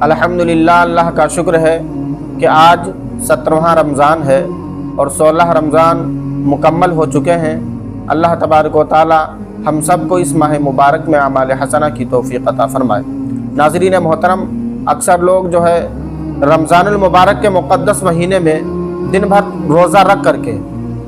الحمدللہ، اللہ کا شکر ہے کہ آج 17واں رمضان ہے اور 16 رمضان مکمل ہو چکے ہیں۔ اللہ تبارک و تعالی ہم سب کو اس ماہ مبارک میں اعمال حسنہ کی توفیق عطا فرمائے۔ ناظرین محترم، اکثر لوگ جو ہے رمضان المبارک کے مقدس مہینے میں دن بھر روزہ رکھ کر کے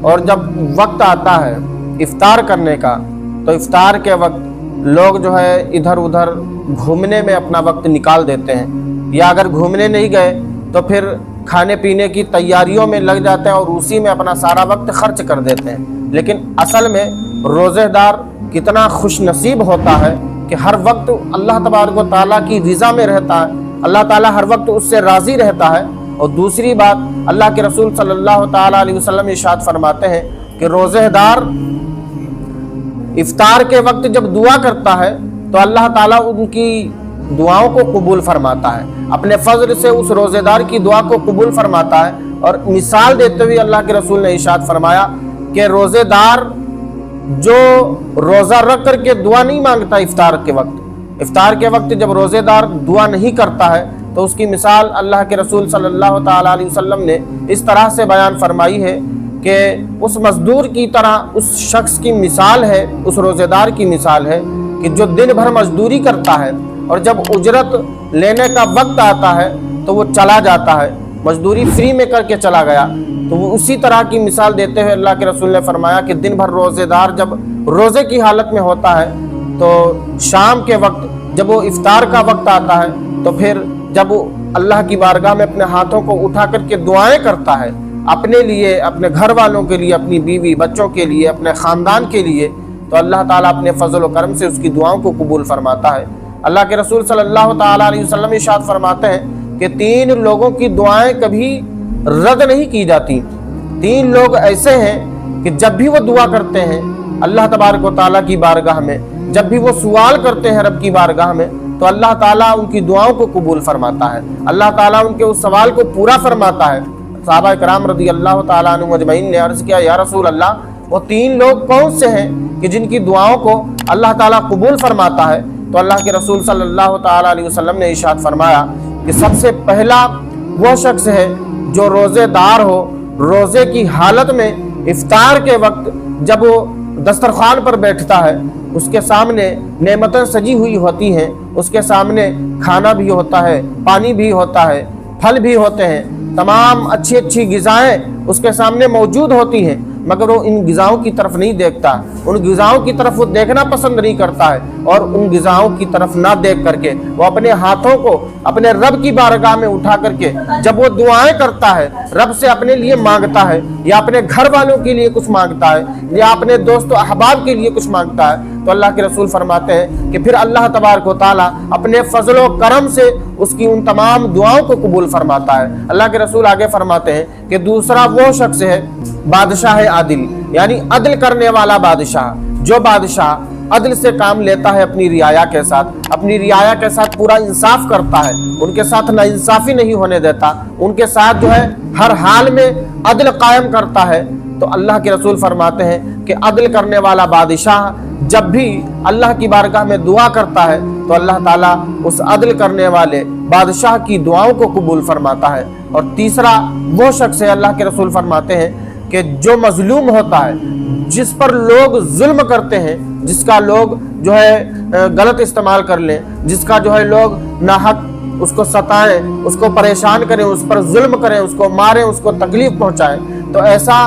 اور جب وقت آتا ہے افطار کرنے کا تو افطار کے وقت لوگ جو ہے ادھر ادھر گھومنے میں اپنا وقت نکال دیتے ہیں، یا اگر گھومنے نہیں گئے تو پھر کھانے پینے کی تیاریوں میں لگ جاتے ہیں اور اسی میں اپنا سارا وقت خرچ کر دیتے ہیں۔ لیکن اصل میں روزہ دار کتنا خوش نصیب ہوتا ہے کہ ہر وقت اللہ تبارک و تعالیٰ کی رضا میں رہتا ہے، اللہ تعالیٰ ہر وقت اس سے راضی رہتا ہے۔ اور دوسری بات، اللہ کے رسول صلی اللہ تعالیٰ علیہ وسلم ارشاد فرماتے ہیں کہ روزہ دار افطار کے وقت جب دعا کرتا ہے تو اللہ تعالیٰ ان کی دعاؤں کو قبول فرماتا ہے، اپنے فضل سے اس روزے دار کی دعا کو قبول فرماتا ہے۔ اور مثال دیتے ہوئے اللہ کے رسول نے ارشاد فرمایا کہ روزے دار جو روزہ رکھ کر کے دعا نہیں مانگتا افطار کے وقت جب روزے دار دعا نہیں کرتا ہے تو اس کی مثال اللہ کے رسول صلی اللہ تعالیٰ علیہ وسلم نے اس طرح سے بیان فرمائی ہے کہ اس مزدور کی طرح اس شخص کی مثال ہے، اس روزے دار کی مثال ہے کہ جو دن بھر مزدوری کرتا ہے اور جب اجرت لینے کا وقت آتا ہے تو وہ چلا جاتا ہے، مزدوری فری میں کر کے چلا گیا۔ تو وہ اسی طرح کی مثال دیتے ہوئے اللہ کے رسول نے فرمایا کہ دن بھر روزے دار جب روزے کی حالت میں ہوتا ہے تو شام کے وقت جب وہ افطار کا وقت آتا ہے تو پھر جب وہ اللہ کی بارگاہ میں اپنے ہاتھوں کو اٹھا کر کے دعائیں کرتا ہے اپنے لیے، اپنے گھر والوں کے لیے، اپنی بیوی بچوں کے لیے، اپنے خاندان کے لیے، تو اللہ تعالیٰ اپنے فضل و کرم سے اس کی دعاؤں کو قبول فرماتا ہے۔ اللہ کے رسول صلی اللہ تعالیٰ علیہ وسلم ارشاد فرماتے ہیں کہ 3 لوگوں کی دعائیں کبھی رد نہیں کی جاتی۔ 3 لوگ ایسے ہیں کہ جب بھی وہ دعا کرتے ہیں اللہ تبارک و تعالیٰ کی بارگاہ میں، جب بھی وہ سوال کرتے ہیں رب کی بارگاہ میں، تو اللہ تعالیٰ ان کی دعاؤں کو قبول فرماتا ہے، اللہ تعالیٰ ان کے اس سوال کو پورا فرماتا ہے۔ صحابہ کرام رضی اللہ تعالیٰ عنہ اجمعین نے عرض کیا، یا رسول اللہ، وہ 3 لوگ کون سے ہیں کہ جن کی دعاؤں کو اللہ تعالیٰ قبول فرماتا ہے؟ تو اللہ کے رسول صلی اللہ تعالیٰ علیہ وسلم نے ارشاد فرمایا کہ سب سے پہلا وہ شخص ہے جو روزے دار ہو، روزے کی حالت میں افطار کے وقت جب وہ دسترخوان پر بیٹھتا ہے، اس کے سامنے نعمتیں سجی ہوئی ہوتی ہیں، اس کے سامنے کھانا بھی ہوتا ہے، پانی بھی ہوتا ہے، پھل بھی ہوتے ہیں، تمام اچھی اچھی غذائیں اس کے سامنے موجود ہوتی ہیں، مگر وہ ان غذاؤں کی طرف نہیں دیکھتا، ان غذاؤں کی طرف وہ دیکھنا پسند نہیں کرتا ہے، اور ان غذاؤں کی طرف نہ دیکھ کر کے وہ اپنے ہاتھوں کو اپنے رب کی بارگاہ میں اٹھا کر کے جب وہ دعائیں کرتا ہے، رب سے اپنے لیے مانگتا ہے، یا اپنے گھر والوں کے لیے کچھ مانگتا ہے، یا اپنے دوست و احباب کے لیے کچھ مانگتا ہے، تو اللہ کے رسول فرماتے ہیں کہ پھر اللہ تبارک و تعالیٰ اپنے فضل و کرم سے اس کی ان تمام دعاؤں کو قبول فرماتا ہے۔ اللہ کے رسول آگے فرماتے ہیں کہ دوسرا وہ شخص ہے بادشاہ عادل، یعنی عدل کرنے والا بادشاہ، جو بادشاہ عدل سے کام لیتا ہے، اپنی رعایا کے ساتھ پورا انصاف کرتا ہے، ان کے ساتھ ناانصافی نہیں ہونے دیتا، ان کے ساتھ جو ہے ہر حال میں عدل قائم کرتا ہے۔ تو اللہ کے رسول فرماتے ہیں کہ عدل کرنے والا بادشاہ جب بھی اللہ کی بارگاہ میں دعا کرتا ہے تو اللہ تعالیٰ اس عدل کرنے والے بادشاہ کی دعاؤں کو قبول فرماتا ہے۔ اور تیسرا وہ شخص ہے، اللہ کے رسول فرماتے ہیں کہ جو مظلوم ہوتا ہے، جس پر لوگ ظلم کرتے ہیں، جس کا لوگ جو ہے غلط استعمال کر لیں، جس کا جو ہے لوگ ناحق اس کو ستائیں، اس کو پریشان کریں، اس پر ظلم کریں، اس کو ماریں، اس کو تکلیف پہنچائیں، تو ایسا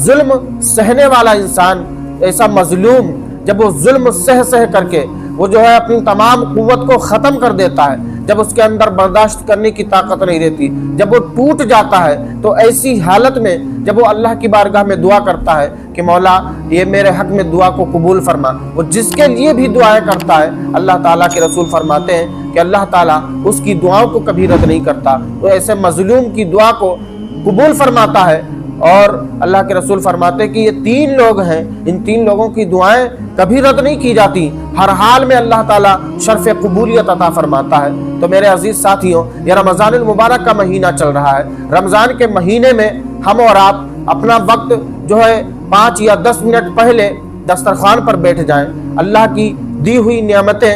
ظلم سہنے والا انسان، ایسا مظلوم جب وہ ظلم سہ کر کے وہ جو ہے اپنی تمام قوت کو ختم کر دیتا ہے، جب اس کے اندر برداشت کرنے کی طاقت نہیں رہتی، جب وہ ٹوٹ جاتا ہے، تو ایسی حالت میں جب وہ اللہ کی بارگاہ میں دعا کرتا ہے کہ مولا یہ میرے حق میں دعا کو قبول فرما، وہ جس کے لیے بھی دعائیں کرتا ہے، اللہ تعالیٰ کے رسول فرماتے ہیں کہ اللہ تعالیٰ اس کی دعاؤں کو کبھی رد نہیں کرتا، تو ایسے مظلوم کی دعا کو قبول فرماتا ہے۔ اور اللہ کے رسول فرماتے ہیں کہ یہ 3 لوگ ہیں، ان 3 لوگوں کی دعائیں کبھی رد نہیں کی جاتی، ہر حال میں اللہ تعالیٰ شرف قبولیت عطا فرماتا ہے۔ تو میرے عزیز ساتھیوں، یہ رمضان المبارک کا مہینہ چل رہا ہے، رمضان کے مہینے میں ہم اور آپ اپنا وقت جو ہے 5 یا 10 منٹ پہلے دسترخوان پر بیٹھ جائیں، اللہ کی دی ہوئی نعمتیں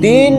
3